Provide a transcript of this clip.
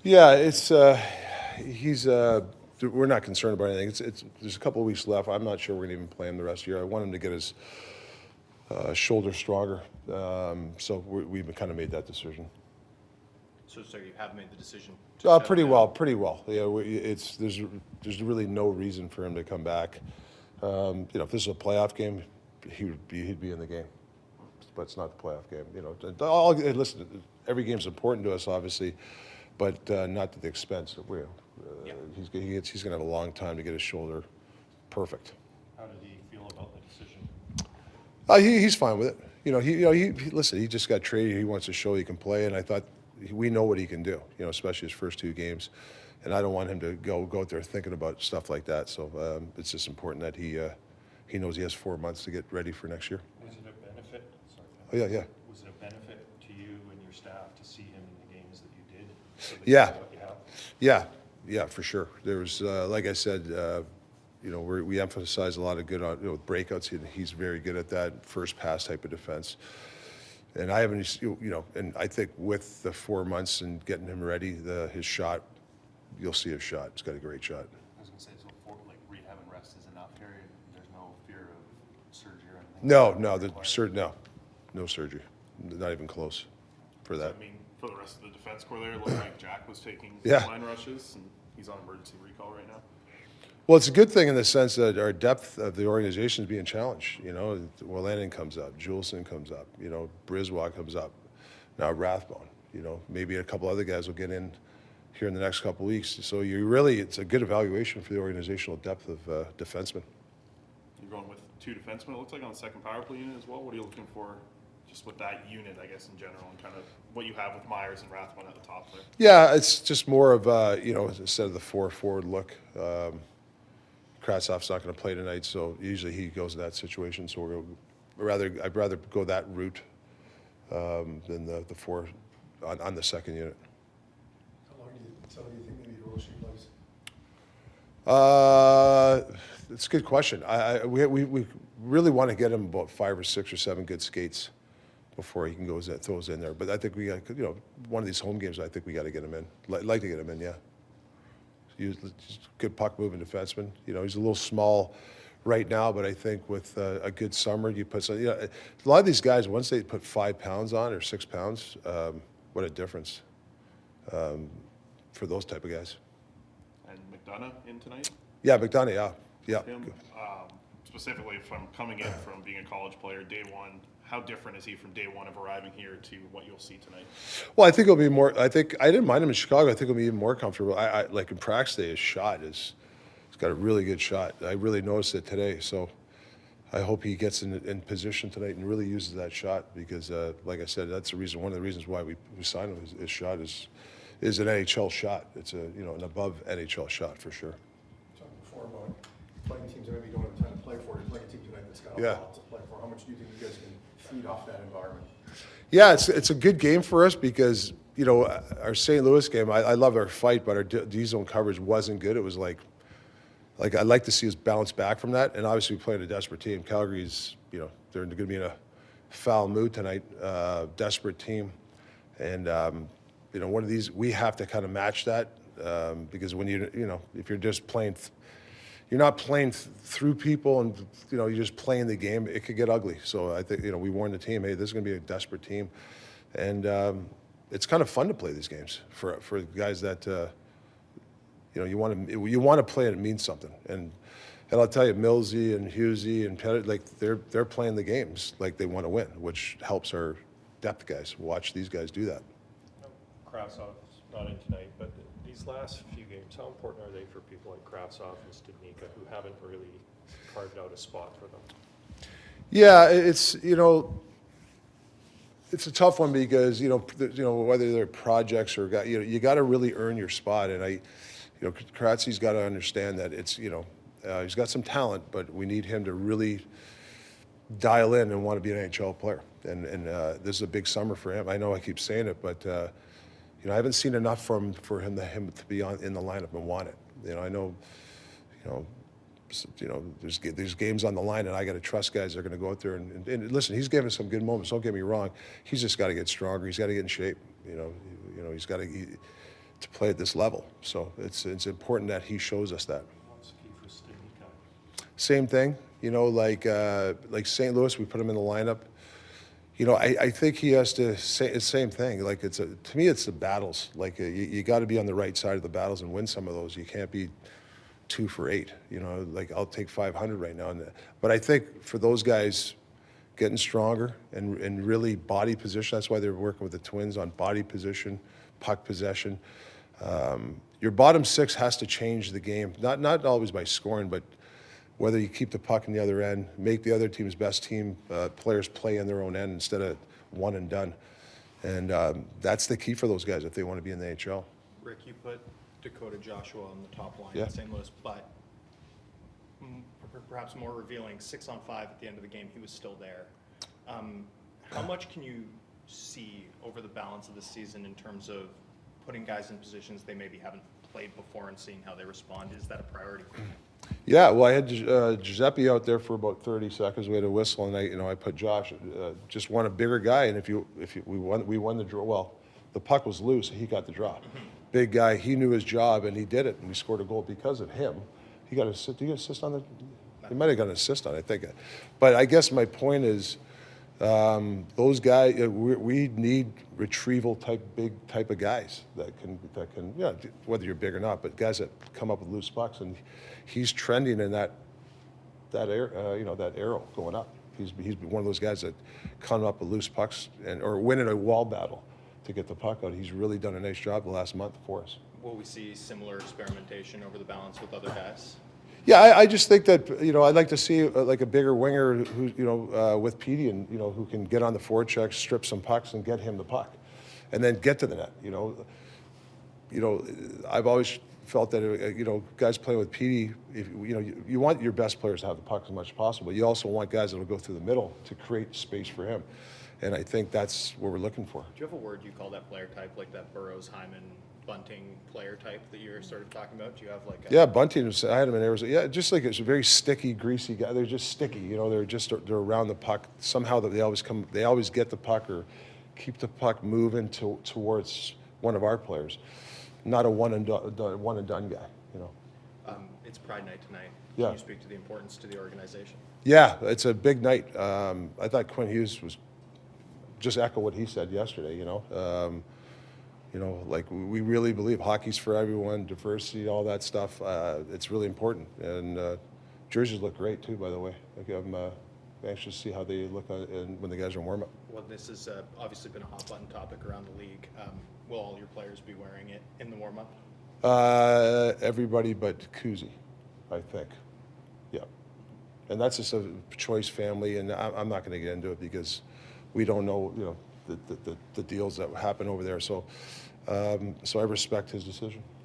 Yeah, we're not concerned about anything. There's a couple of weeks left. I'm not sure we're going to even play him the rest of the year. I want him to get his shoulder stronger. We've kind of made that decision. So you have made the decision to shut Pretty him well, down? pretty well. Yeah, there's really no reason for him to come back. If this is a playoff game, he'd be in the game, but it's not the playoff game. Listen, every game's important to us, obviously, but not to the expense of Yeah. he's going to have a long time to get his shoulder perfect. How did he feel about the decision? He's fine with it. Listen. He just got traded. He wants to show he can play, and I thought we know what he can do. Especially his first two games, and I don't want him to go out there thinking about stuff like that. So it's just important that he knows he has 4 months to get ready for next year. Was it a benefit? Sorry. Oh yeah, yeah. Was it a benefit to you and your staff to see him in the games that you did? So that Yeah. you know what you have? Yeah, for sure. There was, like I said, we emphasize a lot of good on breakouts. He's very good at that first pass type of defense. And I haven't, and I think with the 4 months and getting him ready, his shot, you'll see his shot. He's got a great shot. I was gonna say, so for like rehab and rest is enough here. There's no fear of surgery or anything. No surgery, not even close for Does that. that mean for the rest of the defense core there, it looked like Jack was taking Yeah. line rushes and he's on emergency recall right now? Well, it's a good thing in the sense that our depth of the organization is being challenged. Wolanin comes up, Juleson comes up, Briswell comes up, now Rathbone. Maybe a couple other guys will get in here in the next couple of weeks. So it's a good evaluation for the organizational depth of defensemen. You're going with two defensemen, it looks like, on the second power play unit as well. What are you looking for just with that unit, I guess, in general, and kind of what you have with Myers and Rathbone at the top there? Yeah, it's just more of instead of the 4 forward look. Kratzov's not going to play tonight, so usually he goes in that situation. So I'd rather go that route than the 4 on the second unit. How long do you think maybe Hiroshi plays? It's a good question. We really want to get him about 5 or 6 or 7 good skates before he can throws in there. But I think we got one of these home games. I think we got to get him in. Like to get him in, yeah. He's a good puck moving defenseman. He's a little small right now, but I think with a good summer, you put some. A lot of these guys, once they put 5 pounds on or 6 pounds, what a difference for those type of guys. And McDonough in tonight? Yeah, McDonough. Yeah. Him, specifically from coming in from being a college player, day one, how different is he from day one of arriving here to what you'll see tonight? Well, I think it'll be more. I didn't mind him in Chicago. I think it'll be even more comfortable. I like in practice day, his shot he's got a really good shot. I really noticed it today. So I hope he gets in position tonight and really uses that shot because, like I said, that's one of the reasons why we signed him. His shot is an NHL shot. It's an above NHL shot for sure. Talking before about playing teams that maybe don't have time to play for. You're playing a team tonight that's got a Yeah. lot to play for. How much do you think you guys can feed off that environment? Yeah, it's a good game for us because our St. Louis game. I love our fight, but our D zone coverage wasn't good. It was like I'd like to see us bounce back from that. And obviously, we're playing a desperate team. Calgary's they're going to be in a foul mood tonight. Desperate team, and one of these we have to kind of match that because when if you're just playing. You're not playing through people, and you're just playing the game. It could get ugly. So I think we warned the team, hey, this is going to be a desperate team, and it's kind of fun to play these games for guys that you want to play and it means something. And I'll tell you, Millsy and Husey and Pettit, like they're playing the games like they want to win, which helps our depth guys. Watch these guys do that. Krasov's not in tonight, but these last few games, how important are they for people like Krasov and Studnicka who haven't really carved out a spot for them? Yeah, it's it's a tough one because whether they're projects or you got to really earn your spot, and Kratzy's got to understand that it's he's got some talent, but we need him to really dial in and want to be an NHL player, and this is a big summer for him. I know I keep saying it, but I haven't seen enough from for him to be in the lineup and want it. I know there's games on the line, and I got to trust guys that are going to go out there and listen. He's given us some good moments. Don't get me wrong. He's just got to get stronger. He's got to get in shape. He's got to. to play at this level. So it's important that he shows us that. What's the key for Stanika? Same thing, like St. Louis, we put him in the lineup. I think he has to say the same thing. Like to me, it's the battles. Like you got to be on the right side of the battles and win some of those. You can't be 2 for 8. Like I'll take 500 right now. But I think for those guys, getting stronger and really body position. That's why they're working with the Twins on body position, puck possession. Your bottom 6 has to change the game. Not always by scoring, but whether you keep the puck in the other end, make the other team's best team players play in their own end instead of one and done. And that's the key for those guys if they want to be in the NHL. Rick, you put Dakota Joshua on the top line Yeah. in St. Louis, but perhaps more revealing, 6-on-5 at the end of the game, he was still there. How much can you see over the balance of the season in terms of putting guys in positions they maybe haven't played before and seeing how they respond? Is that a priority for you? Yeah, well, I had Giuseppe out there for about 30 seconds. We had a whistle, and I put Josh. Just want a bigger guy, and we won the draw. Well, the puck was loose, he got the draw. Big guy, he knew his job, and he did it, and we scored a goal because of him. He got did he get assist on the? He might have got an assist on it, I think. But I guess my point is, those guys, we need retrieval big type of guys that can, whether you're big or not, but guys that come up with loose pucks, and he's trending in that arrow going up. He's one of those guys that come up with loose pucks or winning a wall battle to get the puck out. He's really done a nice job the last month for us. Will we see similar experimentation over the balance with other guys? Yeah, I just think that I'd like to see like a bigger winger who with Petey and who can get on the forecheck, strip some pucks, and get him the puck, and then get to the net. I've always felt that guys playing with Petey, if you want your best players to have the puck as much as possible. You also want guys that will go through the middle to create space for him, and I think that's what we're looking for. Do you have a word you call that player type, like that Burroughs, Hyman, Bunting player type that you're sort of talking about? Do you have like a... Yeah, Bunting, I had him in Arizona. Yeah, just like it's a very sticky, greasy guy. They're just sticky, they're around the puck. Somehow they always get the puck or keep the puck moving towards one of our players. Not a one and done guy, It's Pride Night tonight. Yeah. Can you speak to the importance to the organization? Yeah, it's a big night. I thought Quinn Hughes was just echo what he said yesterday, like we really believe hockey's for everyone, diversity, all that stuff. It's really important. And jerseys look great too, by the way. I'm anxious to see how they look when the guys are in warm-up. Well, this has obviously been a hot button topic around the league. Will all your players be wearing it in the warm-up? Everybody but Kuzi, I think. Yeah. And that's just a choice family, and I'm not going to get into it because we don't know, the deals that happen over there. So I respect his decision.